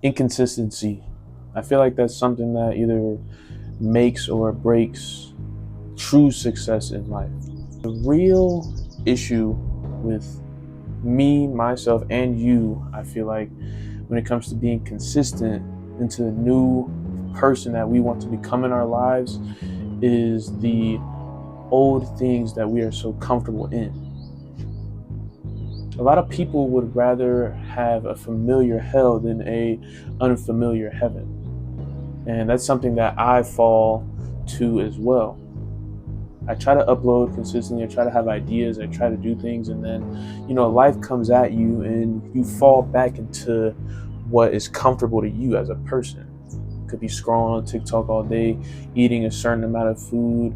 Inconsistency. I feel like that's something that either makes or breaks true success in life. The real issue with me, myself, and you, I feel like, when it comes to being consistent into the new person that we want to become in our lives, is the old things that we are so comfortable in. A lot of people would rather have a familiar hell than a unfamiliar heaven. And that's something that I fall to as well. I try to upload consistently, I try to have ideas, I try to do things, and then, life comes at you and you fall back into what is comfortable to you as a person. Could be scrolling on TikTok all day, eating a certain amount of food,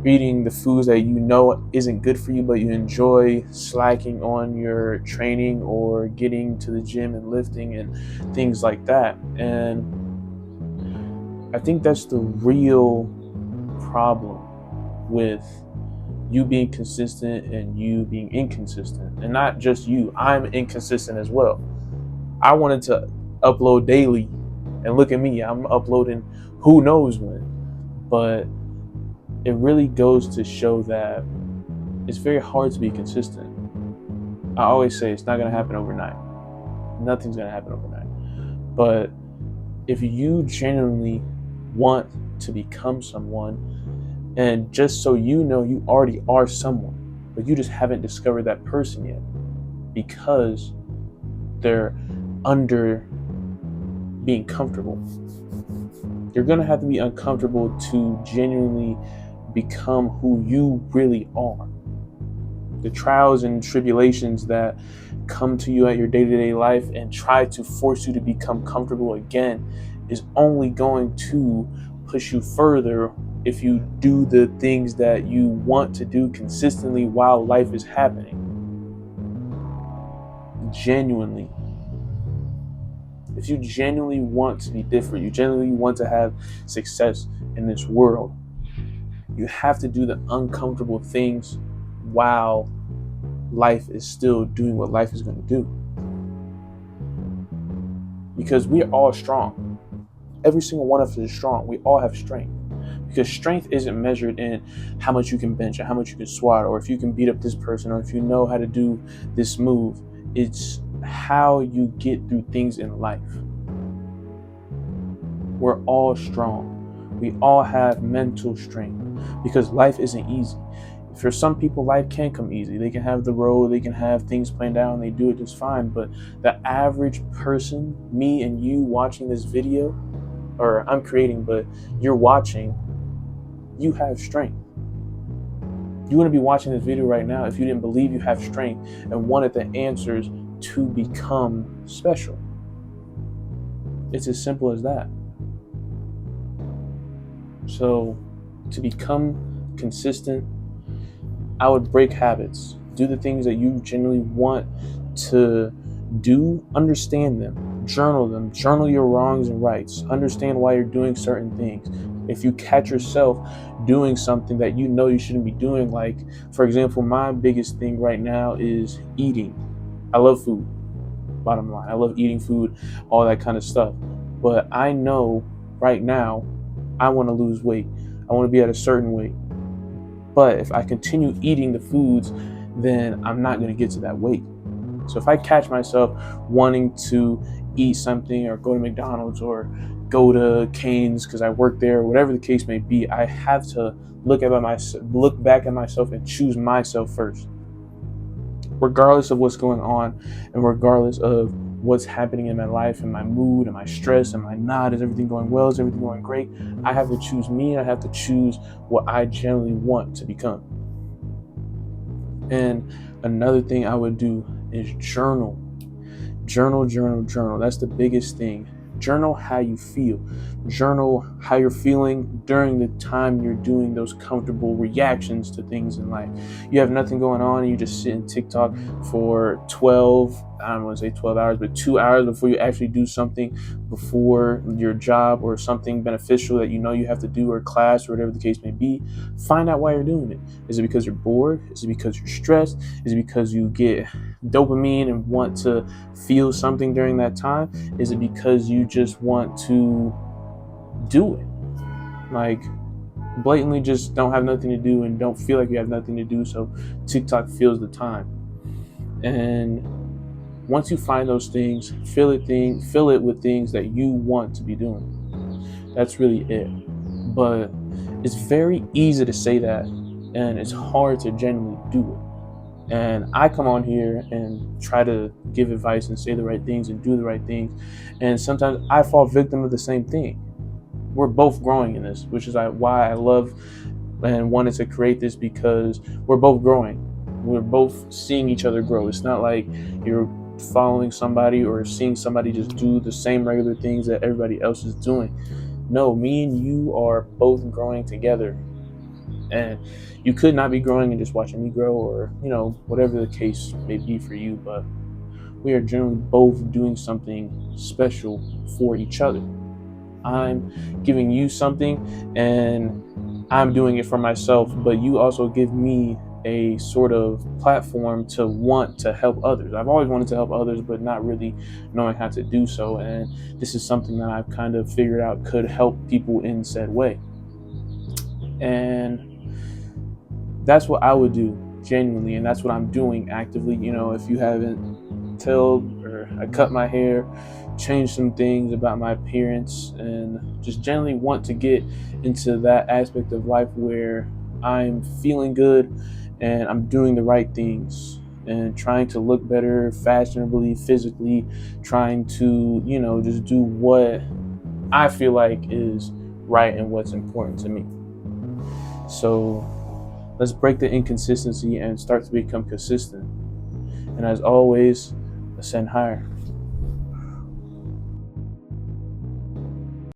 eating the foods that you know isn't good for you, but you enjoy, slacking on your training or getting to the gym and lifting and things like that. And I think that's the real problem with you being consistent and you being inconsistent. And not just you, I'm inconsistent as well. I wanted to upload daily, and look at me, I'm uploading who knows when. But it really goes to show that it's very hard to be consistent. I always say it's not going to happen overnight. Nothing's going to happen overnight. But if you genuinely want to become someone, and just so you know, you already are someone, but you just haven't discovered that person yet because they're under being comfortable. You're going to have to be uncomfortable to genuinely become who you really are. The trials and tribulations that come to you at your day-to-day life and try to force you to become comfortable again is only going to push you further if you do the things that you want to do consistently while life is happening. Genuinely. If you genuinely want to be different, you genuinely want to have success in this world, you have to do the uncomfortable things while life is still doing what life is going to do. Because we are all strong. Every single one of us is strong. We all have strength. Because strength isn't measured in how much you can bench or how much you can squat or if you can beat up this person or if you know how to do this move. It's how you get through things in life. We're all strong. We all have mental strength because life isn't easy. For some people, life can come easy. They can have the road, they can have things planned out, and they do it just fine. But the average person, me and you watching this video, or I'm creating, but you're watching, you have strength. You wouldn't be watching this video right now if you didn't believe you have strength and wanted the answers to become special. It's as simple as that. So to become consistent, I would break habits, do the things that you genuinely want to do, understand them, journal your wrongs and rights, understand why you're doing certain things. If you catch yourself doing something that you know you shouldn't be doing, like, for example, my biggest thing right now is eating. I love food, bottom line. I love eating food, all that kind of stuff. But I know right now I want to lose weight. I want to be at a certain weight. But if I continue eating the foods, then I'm not going to get to that weight. So if I catch myself wanting to eat something or go to McDonald's or go to Cane's because I work there, or whatever the case may be, I have to look back at myself and choose myself first. Regardless of what's going on and regardless of what's happening in my life and my mood and my stress and my is everything going well, is everything going great, I have to choose me. I have to choose what I generally want to become. And another thing I would do is journal. Journal. That's the biggest thing. Journal how you feel. Journal how you're feeling during the time you're doing those comfortable reactions to things in life. You have nothing going on and you just sit in TikTok for 12 I don't want to say 12 hours, but 2 hours before you actually do something before your job or something beneficial that you know you have to do, or class, or whatever the case may be. Find out why you're doing it. Is it because you're bored? Is it because you're stressed? Is it because you get dopamine and want to feel something during that time? Is it because you just want to do it? Like, blatantly just don't have nothing to do and don't feel like you have nothing to do, so TikTok fills the time. And once you find those things, fill it with things that you want to be doing. That's really it. But it's very easy to say that, and it's hard to genuinely do it. And I come on here and try to give advice and say the right things and do the right things, and sometimes I fall victim of the same thing. We're both growing in this, which is why I love and wanted to create this, because we're both growing. We're both seeing each other grow. It's not like you're following somebody or seeing somebody just do the same regular things that everybody else is doing. No, me and you are both growing together. And you could not be growing and just watching me grow, or, whatever the case may be for you, but we are generally both doing something special for each other. I'm giving you something and I'm doing it for myself, but you also give me a sort of platform to want to help others. I've always wanted to help others, but not really knowing how to do so. And this is something that I've kind of figured out could help people in said way. And that's what I would do genuinely, and that's what I'm doing actively. If you haven't told, or I cut my hair, changed some things about my appearance, and just generally want to get into that aspect of life where I'm feeling good and I'm doing the right things and trying to look better fashionably, physically, trying to, just do what I feel like is right and what's important to me. So let's break the inconsistency and start to become consistent. And as always, ascend higher.